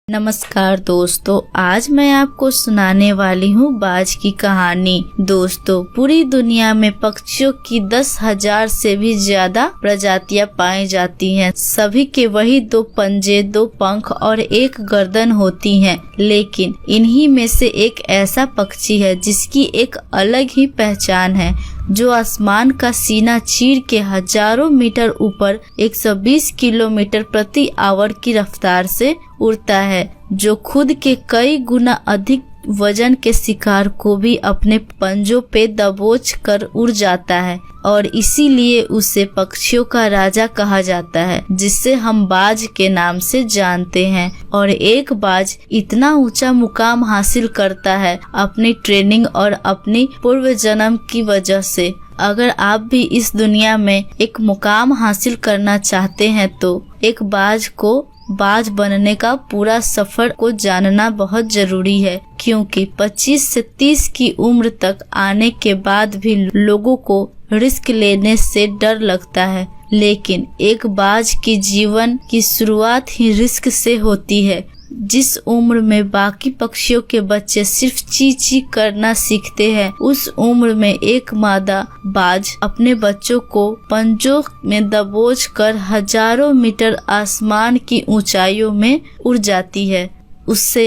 नमस्कार दोस्तों, आज मैं आपको सुनाने वाली हूँ बाज की कहानी। दोस्तों, पूरी दुनिया में पक्षियों की 10,000 से भी ज्यादा प्रजातियां पाई जाती हैं। सभी के वही 2 पंजे, 2 पंख और 1 गर्दन होती हैं। लेकिन इन्हीं में से एक ऐसा पक्षी है जिसकी एक अलग ही पहचान है, जो आसमान का सीना चीर के हजारों मीटर ऊपर 120 किलोमीटर प्रति आवर की रफ्तार से उड़ता है, जो खुद के कई गुना अधिक वजन के शिकार को भी अपने पंजों पे दबोच कर उड़ जाता है और इसीलिए उसे पक्षियों का राजा कहा जाता है, जिसे हम बाज के नाम से जानते हैं। और एक बाज इतना ऊंचा मुकाम हासिल करता है अपनी ट्रेनिंग और अपनी पूर्व जन्म की वजह से। अगर आप भी इस दुनिया में एक मुकाम हासिल करना चाहते हैं तो एक बाज को बाज बनने का पूरा सफर को जानना बहुत जरूरी है, क्योंकि 25 से 30 की उम्र तक आने के बाद भी लोगों को रिस्क लेने से डर लगता है। लेकिन एक बाज की जीवन की शुरुआत ही रिस्क से होती है। जिस उम्र में बाकी पक्षियों के बच्चे सिर्फ ची ची करना सीखते हैं, उस उम्र में एक मादा बाज अपने बच्चों को पंजों में दबोच कर हजारों मीटर आसमान की ऊंचाइयों में उड़ जाती है, उससे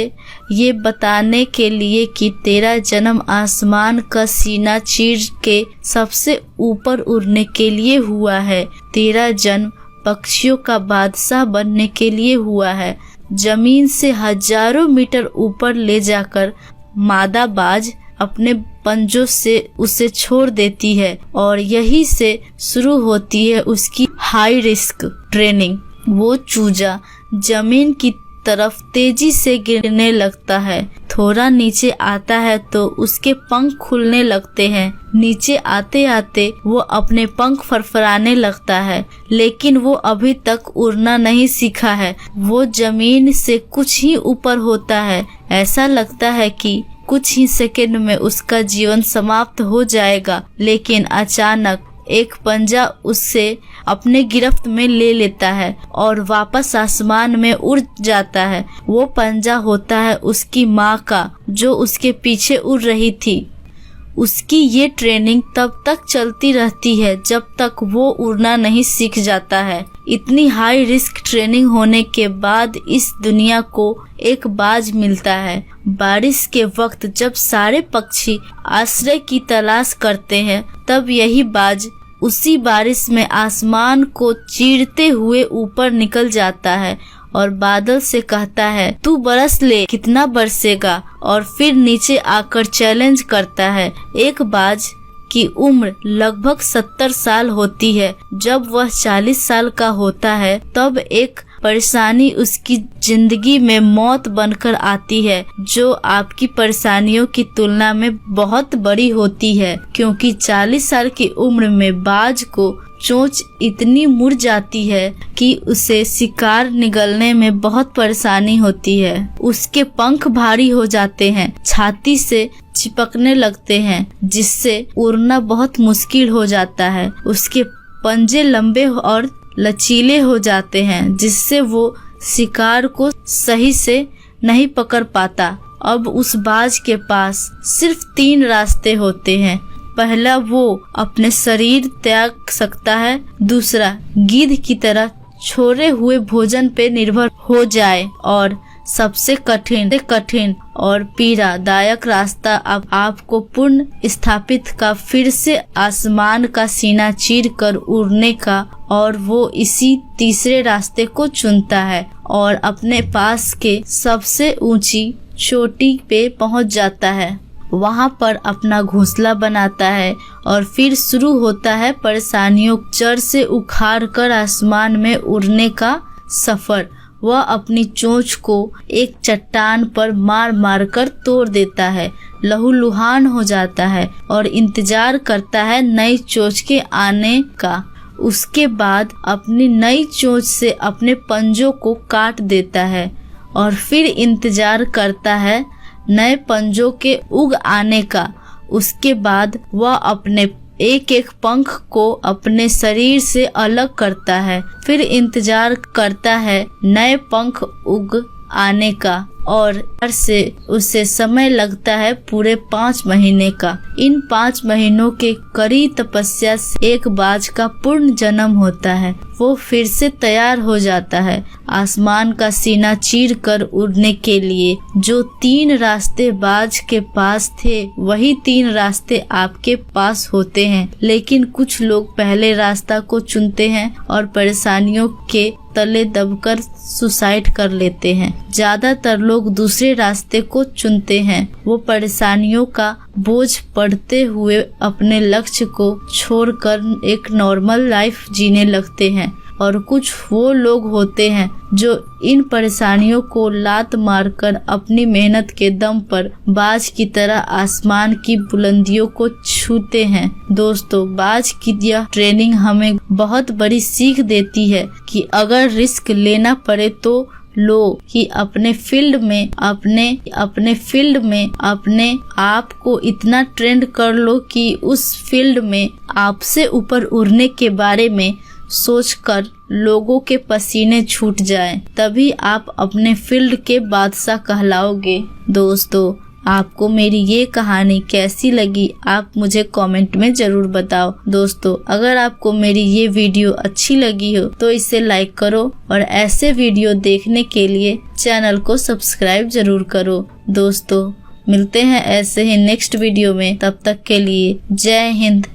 ये बताने के लिए कि तेरा जन्म आसमान का सीना चीर के सबसे ऊपर उड़ने के लिए हुआ है। तेरा जन्म पक्षियों का बादशाह बनने के लिए हुआ है। जमीन से हजारों मीटर ऊपर ले जाकर मादा बाज अपने पंजों से उसे छोड़ देती है और यही से शुरू होती है उसकी हाई रिस्क ट्रेनिंग। वो चूजा जमीन की तरफ तेजी से गिरने लगता है। थोड़ा नीचे आता है तो उसके पंख खुलने लगते हैं। नीचे आते आते वो अपने पंख फरफराने लगता है, लेकिन वो अभी तक उड़ना नहीं सीखा है। वो जमीन से कुछ ही ऊपर होता है। ऐसा लगता है कि कुछ ही सेकंड में उसका जीवन समाप्त हो जाएगा, लेकिन अचानक एक पंजा उससे अपने गिरफ्त में ले लेता है और वापस आसमान में उड़ जाता है। वो पंजा होता है उसकी माँ का, जो उसके पीछे उड़ रही थी। उसकी ये ट्रेनिंग तब तक चलती रहती है जब तक वो उड़ना नहीं सीख जाता है। इतनी हाई रिस्क ट्रेनिंग होने के बाद इस दुनिया को एक बाज मिलता है। बारिश के वक्त जब सारे पक्षी आश्रय की तलाश करते हैं, तब यही बाज उसी बारिश में आसमान को चीरते हुए ऊपर निकल जाता है और बादल से कहता है, तू बरस ले, कितना बरसेगा। और फिर नीचे आकर चैलेंज करता है। एक बाज की उम्र लगभग 70 साल होती है। जब वह 40 साल का होता है, तब एक परेशानी उसकी जिंदगी में मौत बनकर आती है, जो आपकी परेशानियों की तुलना में बहुत बड़ी होती है, क्योंकि 40 साल की उम्र में बाज को चोंच इतनी मुड़ जाती है कि उसे शिकार निगलने में बहुत परेशानी होती है। उसके पंख भारी हो जाते हैं, छाती से चिपकने लगते हैं, जिससे उड़ना बहुत मुश्किल हो जाता है। उसके पंजे लंबे और लचीले हो जाते हैं, जिससे वो शिकार को सही से नहीं पकड़ पाता। अब उस बाज के पास सिर्फ 3 रास्ते होते हैं। पहला, वो अपने शरीर त्याग सकता है। दूसरा, गिद्ध की तरह छोड़े हुए भोजन पे निर्भर हो जाए। और सबसे कठिन और पीड़ादायक रास्ता अब आपको पुनः स्थापित का, फिर से आसमान का सीना चीर कर उड़ने का। और वो इसी तीसरे रास्ते को चुनता है और अपने पास के सबसे ऊंची चोटी पे पहुंच जाता है। वहां पर अपना घोंसला बनाता है और फिर शुरू होता है परेशानियों जड़ से उखाड़ कर आसमान में उड़ने का सफर। वह अपनी चोंच को एक चट्टान पर मार मार कर तोड़ देता है, लहूलुहान हो जाता है और इंतजार करता है नई चोंच के आने का। उसके बाद अपनी नई चोंच से अपने पंजों को काट देता है और फिर इंतजार करता है नए पंजों के उग आने का। उसके बाद वह अपने एक एक पंख को अपने शरीर से अलग करता है, फिर इंतजार करता है नए पंख उग आने का और से उसे समय लगता है पूरे 5 महीने का। इन 5 महीनों के कड़ी तपस्या से एक बाज का पूर्ण जन्म होता है। वो फिर से तैयार हो जाता है आसमान का सीना चीर कर उड़ने के लिए। जो 3 रास्ते बाज के पास थे वही 3 रास्ते आपके पास होते हैं, लेकिन कुछ लोग पहले रास्ता को चुनते हैं और परेशानियों के तले दबकर सुसाइड कर लेते हैं। ज्यादातर लोग दूसरे रास्ते को चुनते हैं। वो परेशानियों का बोझ पड़ते हुए अपने लक्ष्य को छोड़कर एक नॉर्मल लाइफ जीने लगते हैं। और कुछ वो लोग होते हैं जो इन परेशानियों को लात मारकर अपनी मेहनत के दम पर बाज की तरह आसमान की बुलंदियों को छूते हैं। दोस्तों, बाज की यह ट्रेनिंग हमें बहुत बड़ी सीख देती है कि अगर रिस्क लेना पड़े तो लो, कि अपने फील्ड में अपने आप को इतना ट्रेंड कर लो कि उस फील्ड में आपसे ऊपर उड़ने के बारे में सोचकर लोगों के पसीने छूट जाएं, तभी आप अपने फील्ड के बादशाह कहलाओगे। दोस्तों, आपको मेरी ये कहानी कैसी लगी आप मुझे कमेंट में जरूर बताओ। दोस्तों, अगर आपको मेरी ये वीडियो अच्छी लगी हो तो इसे लाइक करो और ऐसे वीडियो देखने के लिए चैनल को सब्सक्राइब जरूर करो। दोस्तों, मिलते हैं ऐसे ही नेक्स्ट वीडियो में। तब तक के लिए जय हिंद,